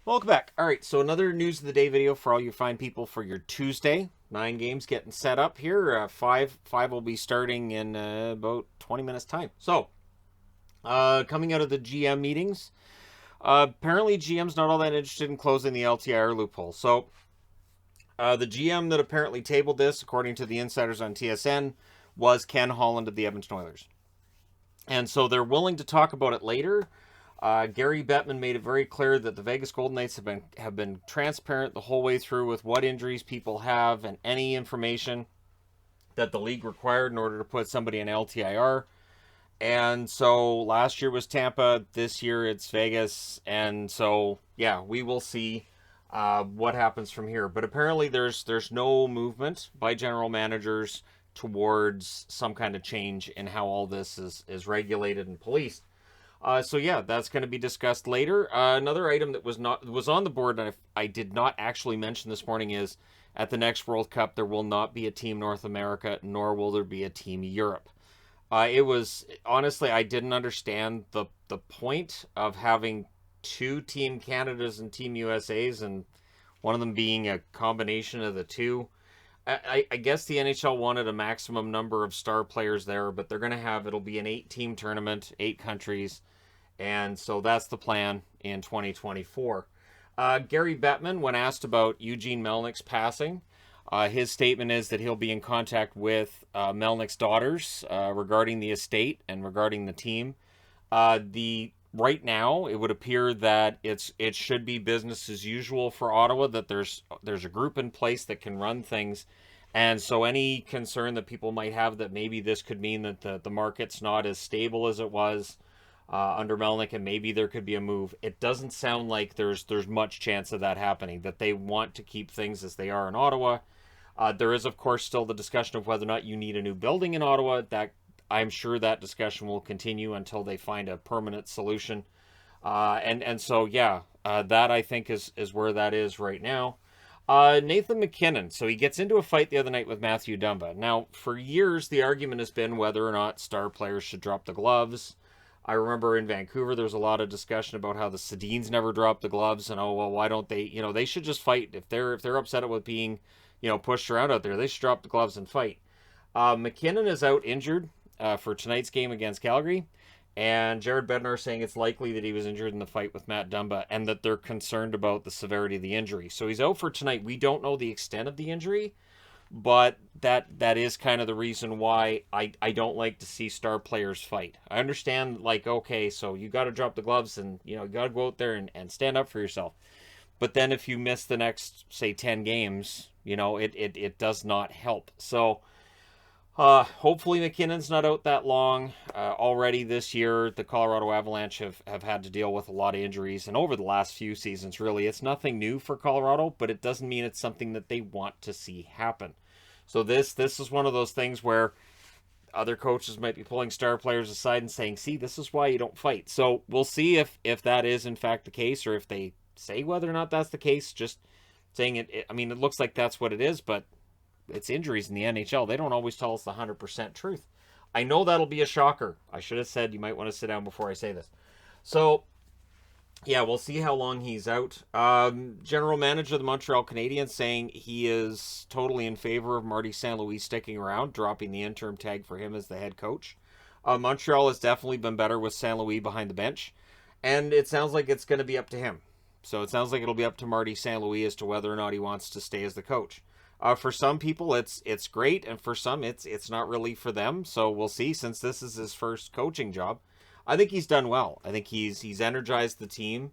Welcome back. All right, so another news of the day video for all you fine people for your Tuesday. 9 games getting set up here. Five will be starting in about 20 minutes time. So, coming out of the GM meetings, apparently GM's not all that interested in closing the LTIR loophole. So, the GM that apparently tabled this, according to the insiders on TSN, was Ken Holland of the Edmonton Oilers. And so they're willing to talk about it later. Gary Bettman made it very clear that the Vegas Golden Knights have been transparent the whole way through with what injuries people have and any information that the league required in order to put somebody in LTIR. And so last year was Tampa, this year it's Vegas, and so yeah, we will see what happens from here. But apparently there's no movement by general managers towards some kind of change in how all this is regulated and policed. So yeah, that's going to be discussed later. Another item that was on the board and I did not actually mention this morning is at the next World Cup there will not be a Team North America, nor will there be a Team Europe. It was honestly I didn't understand the point of having two Team Canadas and Team USA's and one of them being a combination of the two. I guess the NHL wanted a maximum number of star players there, but they're going to it'll be an 8-team tournament, 8 countries. And so that's the plan in 2024. Gary Bettman, when asked about Eugene Melnick's passing, his statement is that he'll be in contact with Melnick's daughters regarding the estate and regarding the team. Right now, it would appear that it should be business as usual for Ottawa. That there's a group in place that can run things, and so any concern that people might have that maybe this could mean that the market's not as stable as it was under Melnick, and maybe there could be a move. It doesn't sound like there's much chance of that happening. That they want to keep things as they are in Ottawa. There is, of course, still the discussion of whether or not you need a new building in Ottawa. That I'm sure that discussion will continue until they find a permanent solution. And so yeah, that I think is where that is right now. Nathan MacKinnon. So he gets into a fight the other night with Matthew Dumba. Now, for years, the argument has been whether or not star players should drop the gloves. I remember in Vancouver, there was a lot of discussion about how the Sedins never dropped the gloves, and oh well, why don't they? They should just fight if they're upset with being, pushed around out there. They should drop the gloves and fight. MacKinnon is out injured for tonight's game against Calgary, and Jared Bednar saying it's likely that he was injured in the fight with Matt Dumba, and that they're concerned about the severity of the injury. So he's out for tonight. We don't know the extent of the injury, but that is kind of the reason why I don't like to see star players fight. I understand, like, okay, so you got to drop the gloves and you got to go out there and stand up for yourself. But then if you miss the next, say, 10 games, it does not help. So hopefully MacKinnon's not out that long. Already this year, the Colorado Avalanche have had to deal with a lot of injuries, and over the last few seasons, really, it's nothing new for Colorado, but it doesn't mean it's something that they want to see happen. So this is one of those things where other coaches might be pulling star players aside and saying, see, this is why you don't fight. So we'll see if that is in fact the case, or if they say whether or not that's the case. Just saying it I mean, it looks like that's what it is, but it's injuries in the NHL. They don't always tell us the 100% truth. I know that'll be a shocker. I should have said you might want to sit down before I say this. So yeah, we'll see how long he's out. General manager of the Montreal Canadiens saying he is totally in favor of Marty St. Louis sticking around, dropping the interim tag for him as the head coach. Montreal has definitely been better with St. Louis behind the bench, and it sounds like it's going to be up to him. So it sounds like it'll be up to Marty St. Louis as to whether or not he wants to stay as the coach. For some people, it's great, and for some, it's not really for them. So we'll see. Since this is his first coaching job, I think he's done well. I think he's energized the team.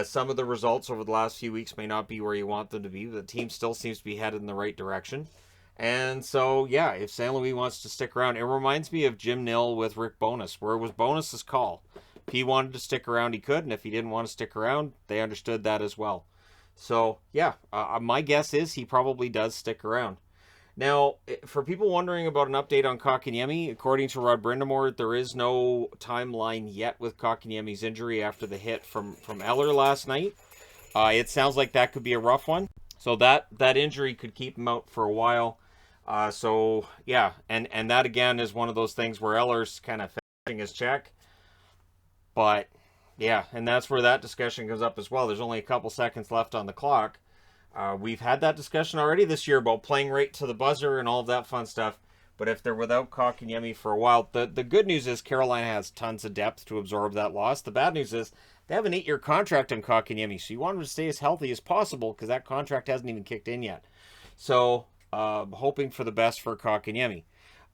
Some of the results over the last few weeks may not be where you want them to be, but the team still seems to be headed in the right direction. And so, yeah, if St. Louis wants to stick around, it reminds me of Jim Nill with Rick Bowness, where it was Bowness's call. If he wanted to stick around, he could, and if he didn't want to stick around, they understood that as well. So, yeah, my guess is he probably does stick around. Now, for people wondering about an update on Kotkaniemi, according to Rod Brindamore, there is no timeline yet with Kotkaniemi's injury after the hit from Eller last night. It sounds like that could be a rough one. So that injury could keep him out for a while. So, yeah, and that, again, is one of those things where Eller's kind of finishing his check. But Yeah, and that's where that discussion comes up as well. There's only a couple seconds left on the clock. We've had that discussion already this year about playing right to the buzzer and all of that fun stuff. But if they're without Kotkaniemi for a while, the good news is Carolina has tons of depth to absorb that loss. The bad news is they have an 8-year contract on Kotkaniemi, so you want him to stay as healthy as possible because that contract hasn't even kicked in yet. So, hoping for the best for Kotkaniemi.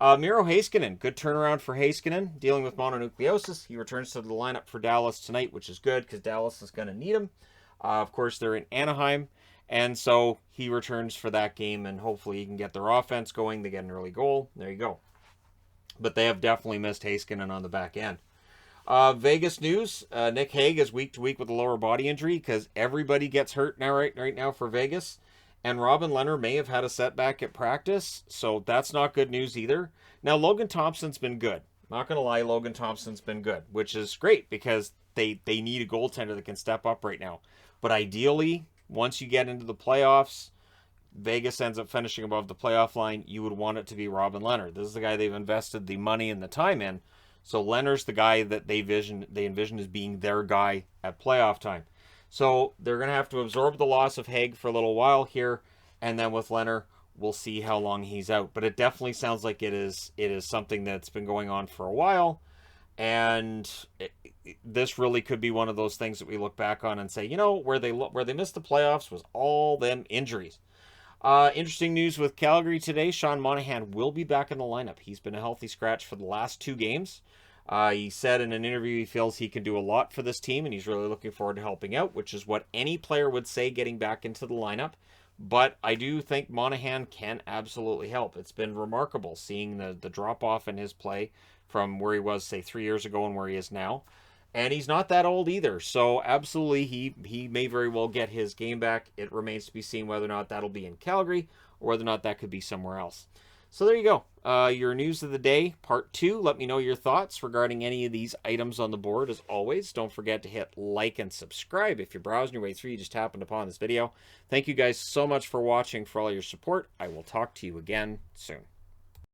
Miro Heiskanen, good turnaround for Heiskanen, dealing with mononucleosis. He returns to the lineup for Dallas tonight, which is good because Dallas is going to need him. Of course, they're in Anaheim, and so he returns for that game, and hopefully he can get their offense going. They get an early goal. There you go. But they have definitely missed Heiskanen on the back end. Vegas news, Nick Hague is week to week with a lower body injury because everybody gets hurt now right now for Vegas. And Robin Lehner may have had a setback at practice, so that's not good news either. Now, Logan Thompson's been good. Not going to lie, Logan Thompson's been good, which is great because they need a goaltender that can step up right now. But ideally, once you get into the playoffs, Vegas ends up finishing above the playoff line, you would want it to be Robin Lehner. This is the guy they've invested the money and the time in. So Lehner's the guy that they envision as being their guy at playoff time. So they're going to have to absorb the loss of Hague for a little while here, and then with Lehner, we'll see how long he's out. But it definitely sounds like it is something that's been going on for a while, and this really could be one of those things that we look back on and say, you know, where they missed the playoffs was all them injuries. Interesting news with Calgary today. Sean Monahan will be back in the lineup. He's been a healthy scratch for the last 2 games. He said in an interview he feels he can do a lot for this team, and he's really looking forward to helping out, which is what any player would say getting back into the lineup. But I do think Monahan can absolutely help. It's been remarkable seeing the drop-off in his play from where he was, say, 3 years ago and where he is now. And he's not that old either, so absolutely he may very well get his game back. It remains to be seen whether or not that'll be in Calgary or whether or not that could be somewhere else. So there you go. Your news of the day, part 2. Let me know your thoughts regarding any of these items on the board. As always, don't forget to hit like and subscribe. If you're browsing your way through, you just happened upon this video. Thank you guys so much for watching, for all your support. I will talk to you again soon.